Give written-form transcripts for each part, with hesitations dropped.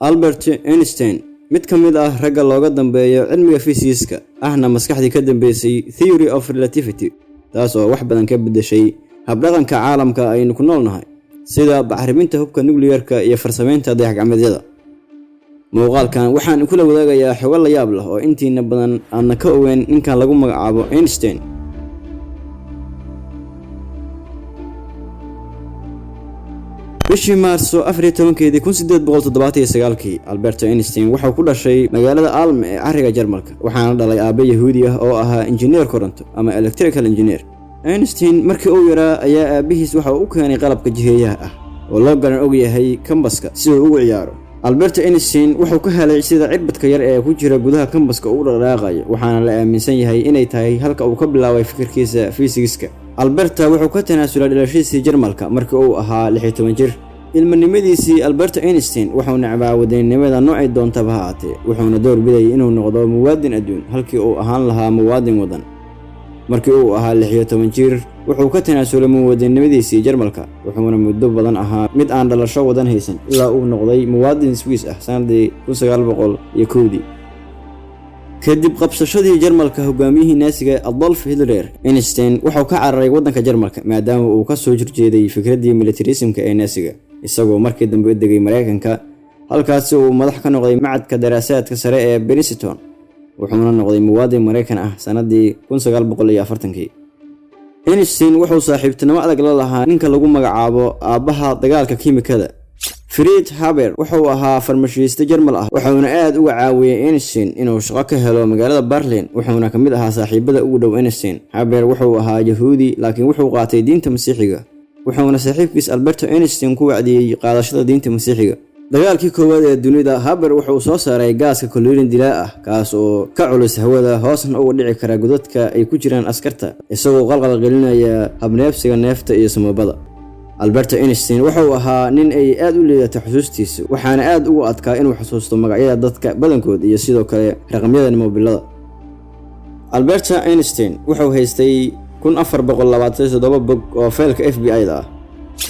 Albert Einstein mid ka mid ah ragga looga dambeeyo cilmiga fiisiiska ahna maskaxdii ka dambeysay theory of relativity taas oo wax badan ka bedeshay habdhaqanka caalamka aynu ku noolnahay sida bacriminta hubka nuclear-ka iyo farsamaynta dayax-gacmeedyada. muuqaalkan waxaan kula wadaagayaa xogo la yaab leh oo intiina badan aan ka ogeyn ninkan lagu magacaabo Einstein. bishii Maarso 14 1879 Albert Einstein wuxuu ku dhashay magaalada Ulm ee Cariga Jarmalka waxaana dhalay aabe Yahuudi ah oo ahaa injineer koronto ama electrical engineer. Einstein markii uu yaraa ayaa aabihiis waxa uu keenay qalabka jiheeyaha ah oo loo garan og yahay kambaska si uu ugu ciyaaro. Albert Einstein wuxuu ka helay sida cirbadka yar ee ku jira gudaha kambaska uu dhaqaaqayo waxaana la aaminsan yahay inay tahay halka uu ka bilaabay fikirkiisa fiisigiska. Albert wuxuu ka tanaasulay dhalashadiisii Jarmalka markii uu ahaa 16 jir. ilmanimadiisii Albert Einstein wuxuu nacbaa wadaninimada noocay doontaba ha ahaatee wuxuuna door biday inuu noqdo muwaadin adduun halkii uu ahaan lahaa muwaadin wadan. markii uu ahaa 16 jir wuxuu ka tanaasulay muwaadinimadiisii Jarmalka wuxuuna muddo badan ahaa mid aan dhalasho wadan haysan ilaa uu noqday muwaadin Swiss ah sanadii 1901. kadib qabsashadii Jarmalka hogaamiyihii Naasiga Adolf Hitler, Einstein wuxuu ka cararay wadanka Jarmalka maadaama uu ka soo horjeeday fikradii militarismka ee Naasiga isagoo markii dambe u degay Mareykanka halkaas uu madax ka noqday macadka daraasaadka sare ee Princeton wuxuuna noqday muwaadin Mareykan ah sanadii 1940. Einstein wuxuu saaxiibtinimo adag la lahaa ninka lagu magacaabo aabaha dagaalka kiimikada Fritz Haber wuxuu ahaa farmashiiste Jarmal ah wuxuuna aad uga caawiyay Einstein inuu shaqo ka helo magaalada Berlin wuxuuna kamid ahaa saaxiibada ugu dhow Einstein. Haber wuxuu ahaa Yahuudi laakiin wuxuu qaatay diinta Masiixiga wuxuuna saaxiibkiis Albert Einstein ku wacdiyay qaadashada diinta Masiixiga. dagaalkii koowaad ee dunida Haber wuxuu soo saaray gaaska chlorine dilaa ah kaas oo ka culus hawada hoosna uga dhici kara godadka ay ku jiraan askarta isagoo qalqal gelinaya habneebsiga neefta iyo samabada. Albert Einstein wuxuu ahaa nin ay aad u leedahay xusuustiisa waxaana aad ugu adkaa inuu xusuusto magacyada dadka badankood iyo sidoo kale raqamyada mobilada. Albert Einstein wuxuu haystay 1427 bog oo faylka FBI-da ah.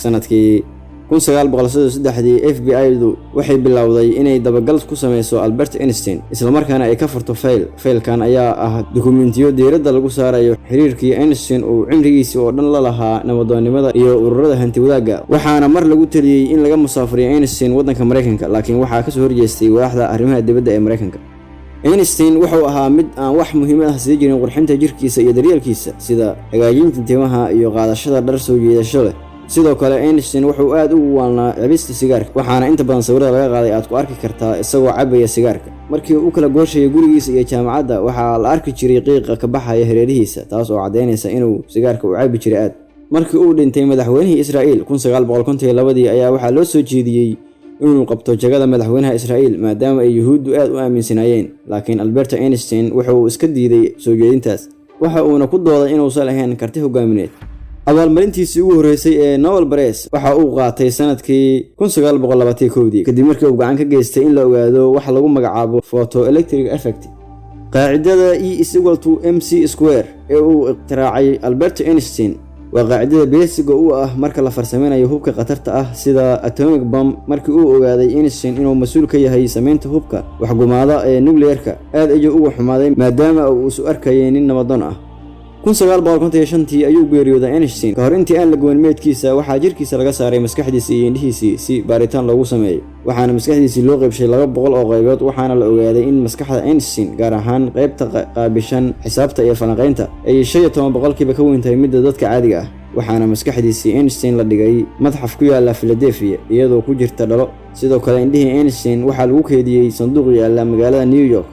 sanadkii 1903 FBI-du waxay bilowday inay dabagal ku sameyso Albert Einstein isla markaana ay ka furto faylkan ayaa ah dukumeentiyo diiradda lagu saarayo xiriirkii Einstein oo cimrigiisa oo dhan la lahaa nabadoonnimada iyo ururada hanti wadaagga waxaana mar lagu taliyay in laga musaafiriyo Einstein wadanka Mareykanka laakiin waxaa ka soo horjeestay waaxda arrimaha dibadda ee Mareykanka. Einstein wuxuu ahaa mid aan wax muhiim ah sii jirin qurxinta jirkiisa iyo daryeelkiisa sida hagaajinta timaha iyo qaadashada dhar soo jiidasho leh. sidoo kale Einstein wuxuu aad ugu waalnaa cabista sigaarka waxaana inta badan sawirada laga qaaday aad ku arki kartaa isagoo cabaya sigaarka. markii uu kala gooshayay gurigiisa iyo jaamacadda waxaa la arki jiray qiiqa ka baxaya hareerihiisa taas oo cadeynaysa inuu sigaarka u cabi jiray aad. markii uu dhintay madaxweynihii Israa'iil 1952 ayaa waxaa loo soo jeediyay inuu qabto jagada madaxweynaha Israa'iil maadaama ay Yahuuddu aad u aaminsanaayeen laakiin Albert Einstein wuxuu iska diiday soo jeedintaas waxa uuna ku dooday inuusan lahayn karti hogaamineed. abaalmarintiisii ugu horeysay ee Nobel Prize waxa uu qaatay sanadkii 1921 kadib markii uu gacan ka geystay in la ogaado waxa lagu magacaabo photoelectric effect. qaacidada E=mc² ee uu iqtiraacay Albert Einstein waa qaacidada beesiga u ah marka la farsameynayo hubka khatarta ah sida atomic bomb. markii uu ogaaday Einstein inuu mas'uul ka yahay sameynta hubka waxgumaada ee nuclear-ka aad ayuu ugu xumaaday maadaama uu isu arkayay nin nabadoon ah. 1955 ayuu geeriyooday Einstein kahor intii aan la goyn meedkiisa waxaa jirkiisa laga saaray maskaxdiisa iyo indhihiisa si baaritaan loogu sameeyo waxaana maskaxdiisa loo qaybshay 200 oo qaybood waxaana la ogaaday in maskaxda Einstein gaar ahaan qaybta qaabishan xisaabta iyo falanqaynta ay 15% ka weyn tahay midda dadka caadiga ah waxaana maskaxdiisa Einstein la dhigay madxaf ku yaala Philadelphia iyadoo ku jirta dhalo. sidoo kale indhihii Einstein waxaa lagu keediyay sanduuq yaala magaalada New York